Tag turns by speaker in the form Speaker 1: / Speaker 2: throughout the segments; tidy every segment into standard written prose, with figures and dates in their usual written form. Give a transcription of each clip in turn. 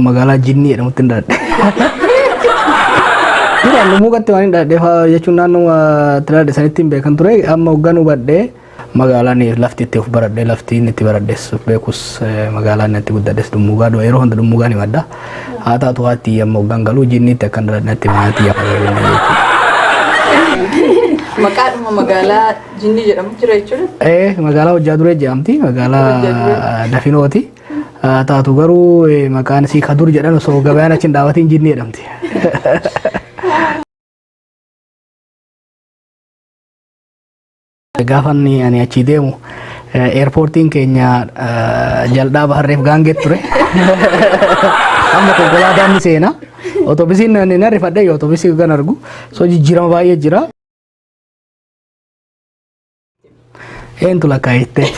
Speaker 1: magaalaa jinnii jedhamutti hin dhaladhe. Duraan lummuu qatti waan hin dhaladheef jechuun naannoo tilaadhe sanitti hin beekan ture amma hoggan hubadhee magaalaan lafti itti of baradhee lafti inni itti baradhees beekus magaalaan itti guddadhees dummuugaa yeroo hunda dummuugaan himadha haa taatu haatti amma hoggan galuu jinniitti akkan dhaladheetti maatii yaa'u.
Speaker 2: Maqaadhuma magaalaa jinnii jedhamu jira jechuudha?
Speaker 1: Magaalaa hojjaa duree jedhamti magaalaa Dafinooti. Taatu garuu maqaan isii Kadur jedhan osoo gabayaan achi hin dhaabatiin jinnii jedhamti. Gaafa ani achi deemu eerpoortiin keenya jal'aa baharreef gaangee ture. Amma konkolaataan ni seena. Otoobisiin nan rifadhee otoobisii kan argu so jijjiirama baay'ee jira. Eentu lakkaa'ettee.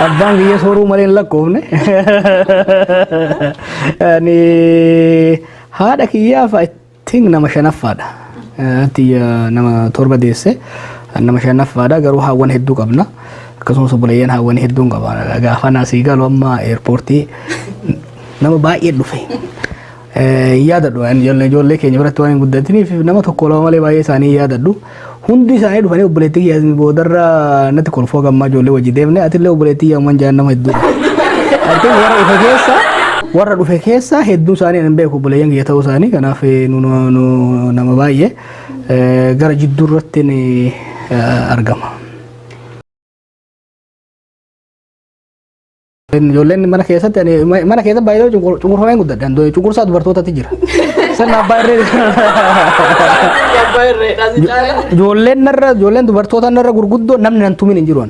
Speaker 1: Abbaan kiyya sooruu malee hin lakkoofne. Haadha kiyyaaf I think nama shanaffaadha. Nama torba deesse nama shanaffaadha garuu haawwan hedduu qabna. Akkasumas obboleeyyan haawwan hedduun qaba. Gaafa naasii galu amma eerpoortii nama baay'ee dhufe. Yaadadhu ijoollee keenya biratti waan hin guddatiniif nama tokko lama malee baay'ee isaanii yaadadhu. Hundi isaanii dhufanii obboleettii kiyyaa boodarra natti kolfoo gammaa ijoollee wajji deemne atillee obboleettii kiyyaa jaan nama hedduu. Ati warra dhufe keessa hedduu isaanii hin beeku obboleeyyan kiyya ta'uu isaanii kanaaf nama baay'ee gara jidduu irratti ni argama. Ijoolleen mana keessatti baay'ee cunqurfameen guddadhan cunqursaa dubartootatti jira. Sana abbaa irree ijoolleen dubartoota narra gurguddoo namni nan tumin hin jiru.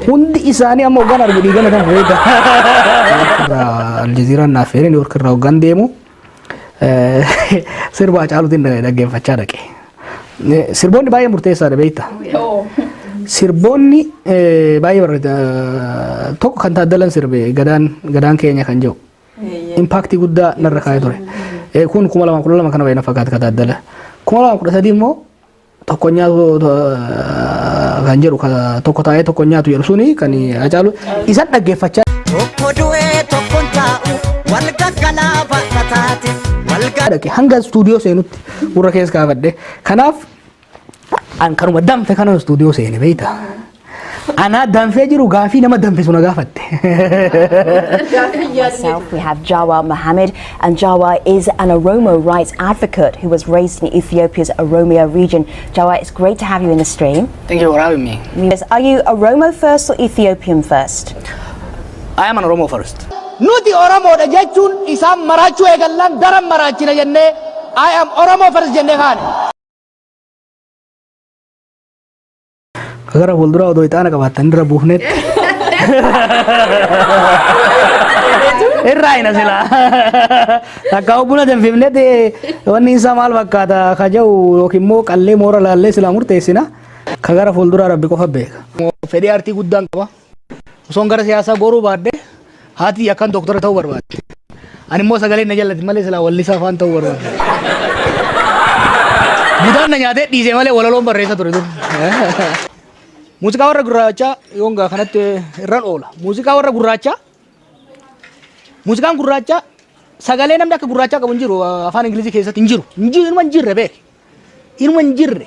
Speaker 1: Hundi isaanii amma hoggaan argu dhiigana kan fayyada. Aljazeeraan naaf feereen Niiwoork irraa hoggaan deemu sirba Hacaaluutiin dhaggeeffachaa dhaqe. Sirboonni baay'ee murteessaadha beekta. Sirboonni baay'ee barreeda tokko kan taaddalan sirbe gadaan keenya kan jiru impaaktii guddaa narra kaa'ee ture. Kun 2012 kana baay'ee fakkaata kan taaddala. 2013 immoo tokko nyaatu kan jedhu tokko taa'ee tokko nyaatu jedhu suni kan Hacaalu isan dhaggeeffachaa. Tokko du'ee tokko taa'u wal gaggalaa bakka taate wal gaggalaa hanga stuudiyoo seenutti gurra keessa kaafadhe. Kanaaf an kanuma danfe kana studio seene beeyta ana danfe jiru gaafi nama danfe suna gaafatte.
Speaker 3: We have Jawa Mohammed, and Jawa is an Oromo rights advocate who was raised in Ethiopia's Oromia region. Jawa, it's great to have you in the stream.
Speaker 1: Thank you for having me.
Speaker 3: Are you Oromo first or Ethiopian first?
Speaker 1: I am an Oromo first.
Speaker 4: Nuti Oromo da jechuun isaan maraachuu eegallan daran maraachina jennee I am Oromo first jennee kaane.
Speaker 1: Agar fuuldura odoo ixaana qabaatan irra buufnetti irraa ina sila takka buna danfifnetti wanni isaa maal fakkaata kaja'u yookiin immoo qallee moora laallee sila murteessina ka gara fuuldura rabbi qofa beeka. Fedhii aartii guddaan qaba. Osoon gara siyaasaa goruu baadde haati akkan doktora ta'uu barbaadde. Ani immoo sagalee na jallati malee sila wallisaa afaan ta'uu barbaadde. Budaan na nyaatee dhiisee malee walaloon barreessa ture dur. Muuziqaa warra gurraachaa yoongaa kanatti irraan oola. Muuziqaa warra gurraachaa muuziqaan gurraachaa sagalee namni akka gurraachaa qabu hin jiru afaan Ingilizii keessatti hin jiru. Inuma hin jirre beek. Inuma hin jirre.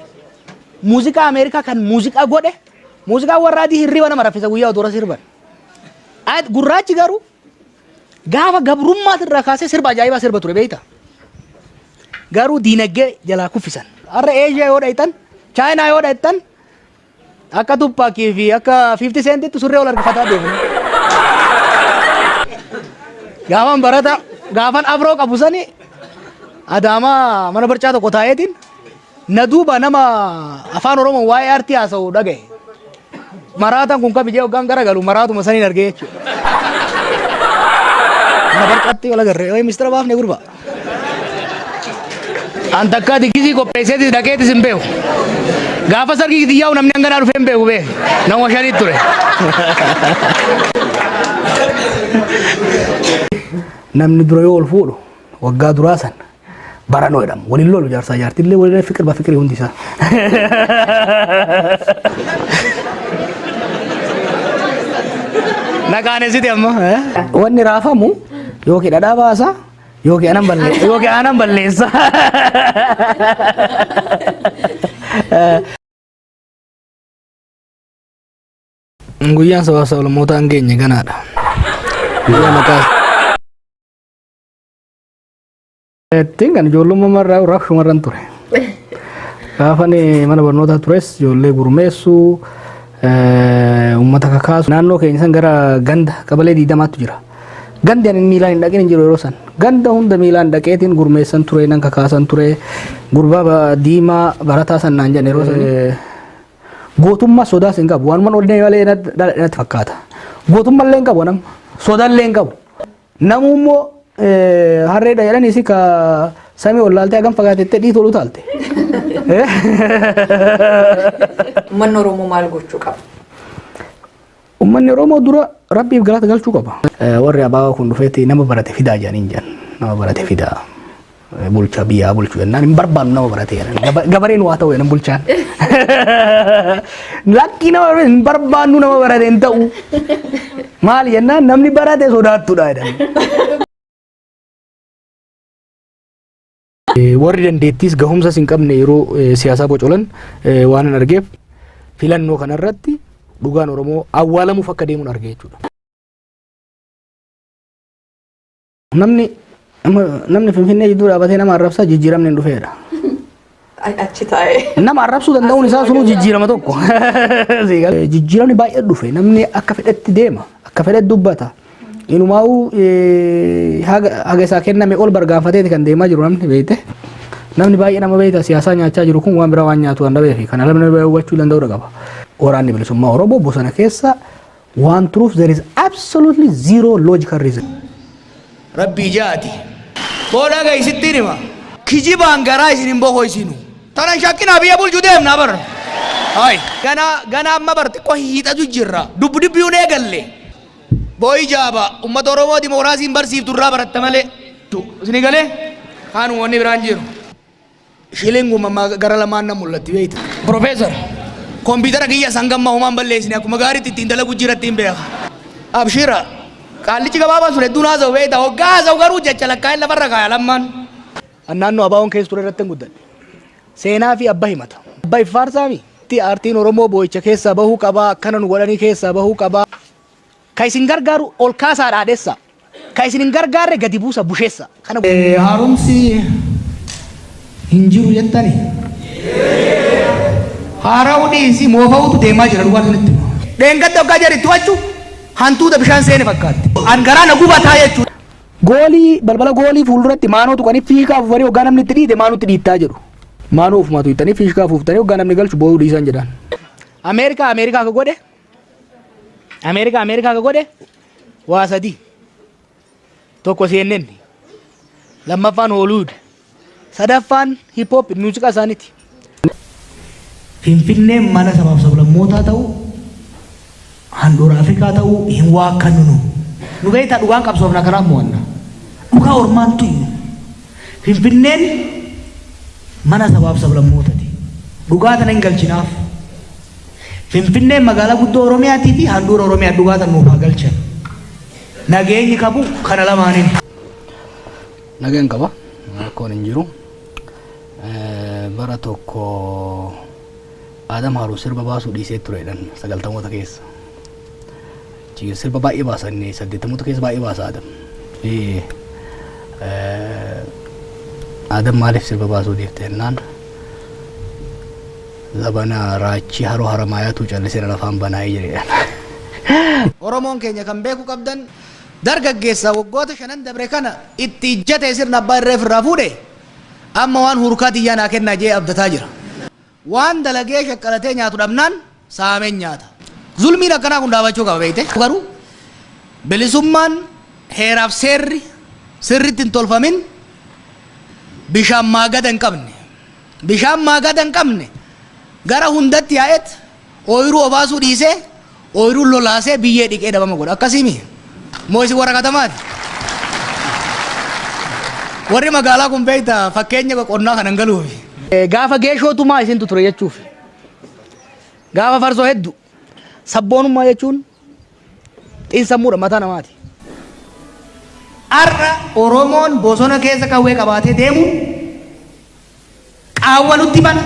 Speaker 1: Muuziqaa Ameerikaa kan muuziqaa godhe muuziqaa warra adii hirriba nama raffisa guyyaa odoo sirban. Gurraachi garuu gaafa gabrummaatti kaasee sirba ajaa'ibaa sirba ture beekta. Garuu diinagdee jalaa kuffisan. Har'a Eeshiyaa yoo dhaytan Chaayinaa yoo dhaytan akka Tupaakii fi akka 50 Centitti surree ol harkifataa deemu. Gaafan barata gaafan afroo qabu sani Adaamaa mana barcaa tokko taa'eetiin na duuba nama afaan Oromoo waa'ee aartii haasa'u dhagaye. Maraataan kun kabijee hoggaan garagalu maraatuma saniin argee jechuudha. Mana barcaatti wal agarree mistira baafnee gurba. An takka digisii qopheesseetis dhaqeetis hin beeku. Gaafa sargii xiyyaa'u namni hanganaa dhufee hin beeku bee nama shaniit ture. Namni dura yoo ol fuudhu waggaa duraa san baranoo jedhama. Waliin lolu jaarsaa jaartillee waliin fikirii hundi isaa. Na Naqaanesiti amma. Wanni raafamu yookiin dhadhaa baasa yookiin aanan balleessa. Guyyaan sabaa sablammoota hin geenye ganaadha. Guyyaa maqaa. Ittiin kan ijoollummaa marraa raaf shumarran ture. Gaafani mana barnootaa tures ijoollee gurmeessuu uummata kakaasu naannoo keenya san gara ganda qabalee 20tu jira. Gandi ani miilaan hin dhaqin hin jiru yeroo san. Ganda hunda miilaan dhaqeetiin gurmeessan ture nan kakaasan ture gurbaa diimaa barataa san naan jedhan yeroo san. Gootummaa sodaas hin qabu waan man ol malee natti fakkaata. Gootummaa illee hin qabu nama sodaa illee hin qabu. Namummoo harreedha jedhanii si ka samii ol laaltee hagam fagaatettee dhiitoo utaalte.
Speaker 2: Uummanni Oromoo maal gochuu qaba?
Speaker 1: Uummanni Oromoo dura rabbiif galata galchuu qaba. Warri abaa kun dhufeetti nama barate fidaa jedhanii hin jedhan. Nama barate fidaa. Bulchaa biyyaa bulchuu jennaan hin barbaannu nama barate jedhan. Gabareen waa ta'u jedhan bulchaan. Lakkii nama hin barbaannu nama barate hin ta'u. Maal jennaan namni barate sodaattudha jedhan. Warri dandeettis gahumsas hin qabne yeroo siyaasaa bocolan waan hin argeef filannoo kanarratti dhugaan Oromoo awwaalamuuf akka deemuun arge jechuudha. Namni Finfinnee jidduu dhaabatee nama arrabsaa jijjiiramni hin dhufeedha.
Speaker 2: Achi taa'ee.
Speaker 1: Nama arrabsuu danda'uun isaa sunuu jijjiirama tokko. Jijjiiramni baay'ee dhufe namni akka fedhetti deema akka fedhetti dubbata. Inumaa'uu haga isaa kenname ol bargaanfateeti kan deemaa jiru namni beekte. Namni baay'ee nama beekta siyaasaa nyaachaa jiru kun waan biraa waan nyaatu waan dhabeefi kana namni hubachuu danda'uu qaba. Waraanni bilisummaa Oromoo bosona keessa waan turuuf there is absolutely zero logical reason. Rabbii jaati. Booda gaisittiin hima. Kijibaan garaa isin hin boqoysinu. Tanan shakkina biyya bulchuu deemnaa bara. Hai. Gana amma barte ko hiixatu jirra. Dubbiyyuu nee galle. Booyi jaaba uummata Oromoo dimookiraasiin barsiiftu irraa baratta malee. Isin galee kaan wanni biraan jiru. Shilinguma gara lamaan na mul'atti beeyta. Profeesar. Kompiitara kiyya sangamma homaan balleessine akkuma gaariitti ittiin dalagu jiratti hin beeka. Abshira. Qaallichi gabaabaan sun hedduun haasa'u beekta hoggaa haasa'u garuu jecha lakkaa'in lafarra kaaya lammaan. Naannoo abaawoon keessa ture irratti hin guddadhe. Seenaa fi abba himata. Abba iffaarsaami. Aartiin Oromoo boo'icha keessaa bahuu qabaa akkana nu godhanii keessaa bahuu qabaa. Ka isin gargaaru ol kaasaa dhaadheessa. Ka isin hin gargaarre gadi buusa busheessa. Haaromsi hin jiru jettani. Haaraa'uu dhiisi moofa'uutu deemaa jira dhugaa sunitti. Dheengadda hoggaa jedhi to'achuu hantuuta bishaan seene fakkaatti. Angaraa na gubataa jechuudha. Goolii balbala goolii fuulduratti maanoo tuqanii fiikaa fuufanii hoggaa namni itti dhiite maanuutti dhiittaa jedhu. Maanoo ofumaatu hiittanii fiikaa fuuftanii hoggaa namni galchu boo'uu dhiisan jedhan. Ameerikaa ka godhe. Ameerikaa ka godhe waa sadii. Tokko CNN. Lammaffaan Hollywood. Sadaffaan hip hop muuziqaa isaaniiti. Finfinneen mana sabaaf sablammootaa ta'uu handhuura Afrikaa ta'uu hin waakkannu nu. Nu beektaa dhugaan qabsoofna karaa mo'anna. Dhugaa ormaan tuyyu. Finfinneen mana sabaaf sablammootaati. Dhugaa tana hin galchinaaf. Finfinneen magaalaa guddoo Oromiyaatii fi handhuura Oromiyaa dhugaa tana nuuf haa galchan. Nageenyi qabu kana lamaaniin. Nageen qaba. Rakkoon hin jiru. Bara tokko Adam Haaruu sirba baasuu dhiisee turedhan 90moota keessa. Sirba baay'ee baasanii 80moota keessa baay'ee baasa Adam. Adam maaliif sirba baasuu dhiifte jennaan zabana raachii haroo haramaayaatu callisee lafaan banaa'ee jedhan. Oromoon keenya kan beeku qabdan dargaggeessa waggoota 5 dabre kana itti ijjate sirna abbaa irreef irraa fuudhe amma waan hurkaa xiyyaa naa kennaa jee abdataa jira. Waan dalagee shaqqalatee nyaatu dhabnaan saameen nyaata. Zulmiin akkanaa kun dhaabachuu qaba beekte. Garuu bilisummaan heeraaf seerri sirritti hin tolfamin bishaan maagada hin qabne. Bishaan maagada hin qabne gara hundatti yaa'et ooyiruu obaasuu dhiisee ooyiruu lolaasee biyyee dhiqee dhabama godha. Akkasiimi moo isin warra katamaati. Warri magaalaa kun beekta fakkeenya qonnaa kanan galuufi. Gaafa geeshootumaa isintu ture jechuuf. Gaafa farsoo hedduu sabboonummaa jechuun xiinsammuudha mataa namaati.
Speaker 4: Arra Oromoon bosona keessa qawwee qabaatee deemu qaawwa nutti bana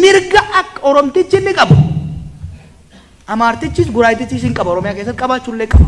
Speaker 4: mirga akka Oromtichi inni qabu Amaartichis Guraayitichis hin qaba Oromiyaa keessatti qabaachuullee qaba.